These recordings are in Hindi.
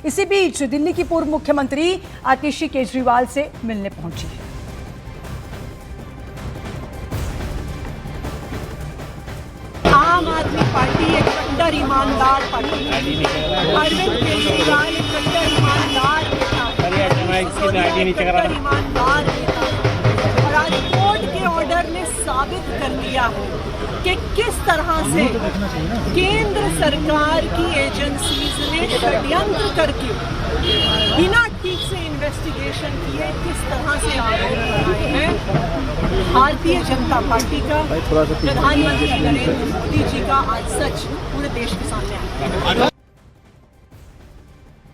इसी बीच दिल्ली की पूर्व मुख्यमंत्री आतिशी केजरीवाल से मिलने पहुंची है। आम आदमी पार्टी एक कट्टर ईमानदार पार्टी है। अरविंद केजरीवाल एक कट्टर ईमानदार नेता और आज कोर्ट के ऑर्डर ने साबित कर दिया है कि किस तरह से केंद्र सरकार की एजेंसीज ने षड्यंत्र करके बिना ठीक से इन्वेस्टिगेशन किए किस तरह से आरोप लगाए हैं। भारतीय जनता पार्टी का, प्रधानमंत्री नरेंद्र मोदी जी का आज सच पूरे देश के सामने आया।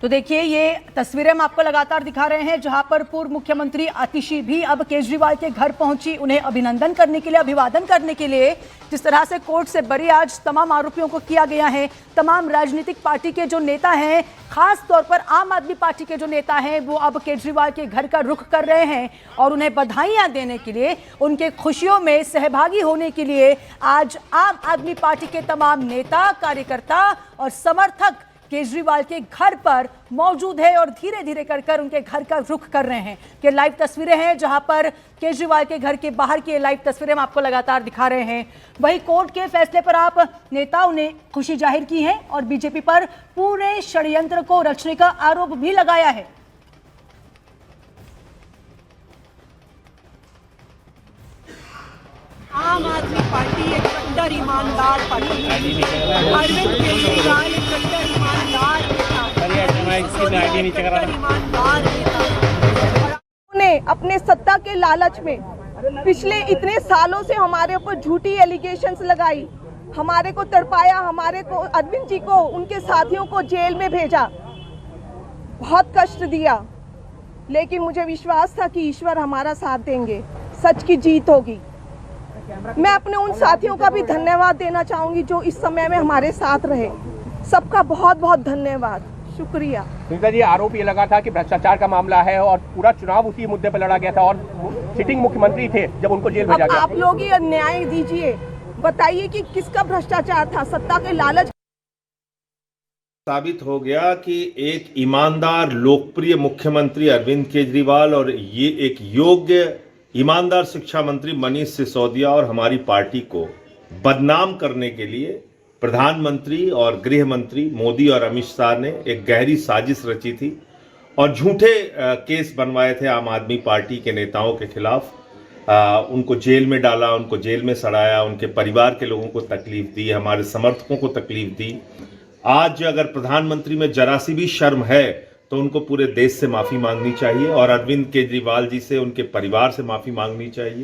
तो देखिए, ये तस्वीरें हम आपको लगातार दिखा रहे हैं जहां पर पूर्व मुख्यमंत्री आतिशी भी अब केजरीवाल के घर पहुंची, उन्हें अभिनंदन करने के लिए, अभिवादन करने के लिए। जिस तरह से कोर्ट से बरी आज तमाम आरोपियों को किया गया है, तमाम राजनीतिक पार्टी के जो नेता हैं, खास तौर पर आम आदमी पार्टी के जो नेता हैं, वो अब केजरीवाल के घर का रुख कर रहे हैं और उन्हें बधाइयां देने के लिए, उनके खुशियों में सहभागी होने के लिए आज आम आदमी पार्टी के तमाम नेता, कार्यकर्ता और समर्थक केजरीवाल के घर पर मौजूद है और धीरे धीरे कर उनके घर का रुख कर रहे हैं। ये लाइव तस्वीरें हैं जहां पर केजरीवाल के घर के बाहर की लाइव तस्वीरें हम आपको लगातार दिखा रहे हैं। वहीं कोर्ट के फैसले पर आप नेताओं ने खुशी जाहिर की है और बीजेपी पर पूरे षड्यंत्र को रचने का आरोप भी लगाया है। आम आदमी पार्टी एक कट्टर ईमानदार पार्टी है। अरविंद केजरीवाल एक कट्टर ईमानदार नेता ने अपने सत्ता के लालच में पिछले इतने सालों से हमारे ऊपर झूठी एलिगेशंस लगाई, हमारे को तड़पाया, हमारे को, अरविंद जी को, उनके साथियों को जेल में भेजा, बहुत कष्ट दिया। लेकिन मुझे विश्वास था कि ईश्वर हमारा साथ देंगे, सच की जीत होगी। मैं अपने उन साथियों का भी धन्यवाद देना चाहूंगी जो इस समय में हमारे साथ रहे। सबका बहुत बहुत धन्यवाद, शुक्रिया। सुनीता जी, आरोप ये लगा था कि भ्रष्टाचार का मामला है और पूरा चुनाव उसी मुद्दे पर लड़ा गया था और सिटिंग मुख्यमंत्री थे जब उनको जेल भेजा गया। आप लोग ही न्याय दीजिए, बताइए कि किसका भ्रष्टाचार था, सत्ता के लालच। साबित हो गया कि एक ईमानदार लोकप्रिय मुख्यमंत्री अरविंद केजरीवाल और ये एक योग्य ईमानदार शिक्षा मंत्री मनीष सिसोदिया और हमारी पार्टी को बदनाम करने के लिए प्रधानमंत्री और गृह मंत्री मोदी और अमित शाह ने एक गहरी साजिश रची थी और झूठे केस बनवाए थे आम आदमी पार्टी के नेताओं के खिलाफ। उनको जेल में डाला, उनको जेल में सड़ाया, उनके परिवार के लोगों को तकलीफ दी, हमारे समर्थकों को तकलीफ दी। आज अगर प्रधानमंत्री में जरा सी भी शर्म है तो उनको पूरे देश से माफी मांगनी चाहिए और अरविंद केजरीवाल जी से, उनके परिवार से माफी मांगनी चाहिए।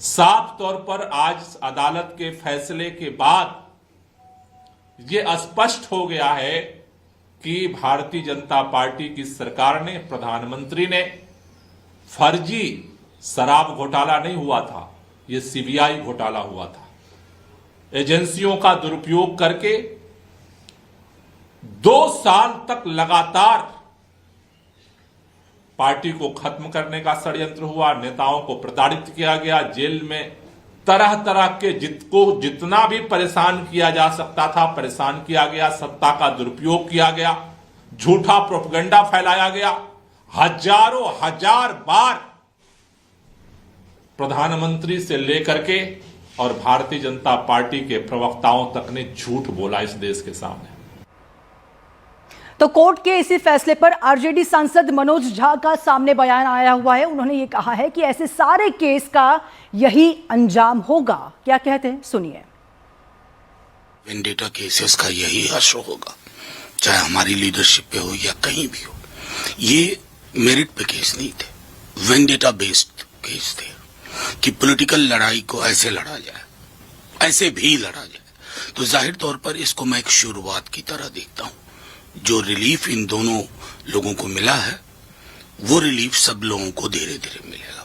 साफ तौर पर आज अदालत के फैसले के बाद ये स्पष्ट हो गया है कि भारतीय जनता पार्टी की सरकार ने, प्रधानमंत्री ने फर्जी शराब घोटाला नहीं हुआ था, ये सीबीआई घोटाला हुआ था। एजेंसियों का दुरुपयोग करके 2 साल तक लगातार पार्टी को खत्म करने का षड्यंत्र हुआ, नेताओं को प्रताड़ित किया गया, जेल में तरह तरह के जितना भी परेशान किया जा सकता था परेशान किया गया, सत्ता का दुरुपयोग किया गया, झूठा प्रोपेगेंडा फैलाया गया। हजारों हजार बार प्रधानमंत्री से लेकर के और भारतीय जनता पार्टी के प्रवक्ताओं तक ने झूठ बोला इस देश के सामने। तो कोर्ट के इसी फैसले पर आरजेडी सांसद मनोज झा का सामने बयान आया हुआ है। उन्होंने ये कहा है कि ऐसे सारे केस का यही अंजाम होगा। क्या कहते हैं, सुनिए। वेंडेटा केसेस का यही असर होगा, चाहे हमारी लीडरशिप पे हो या कहीं भी हो। ये मेरिट पे केस नहीं थे, वेंडेटा बेस्ड केस थे कि पॉलिटिकल लड़ाई को ऐसे लड़ा जाए, ऐसे भी लड़ा जाए। तो जाहिर तौर पर इसको मैं एक शुरुआत की तरह देखता हूं। जो रिलीफ इन दोनों लोगों को मिला है वो रिलीफ सब लोगों को धीरे धीरे मिलेगा।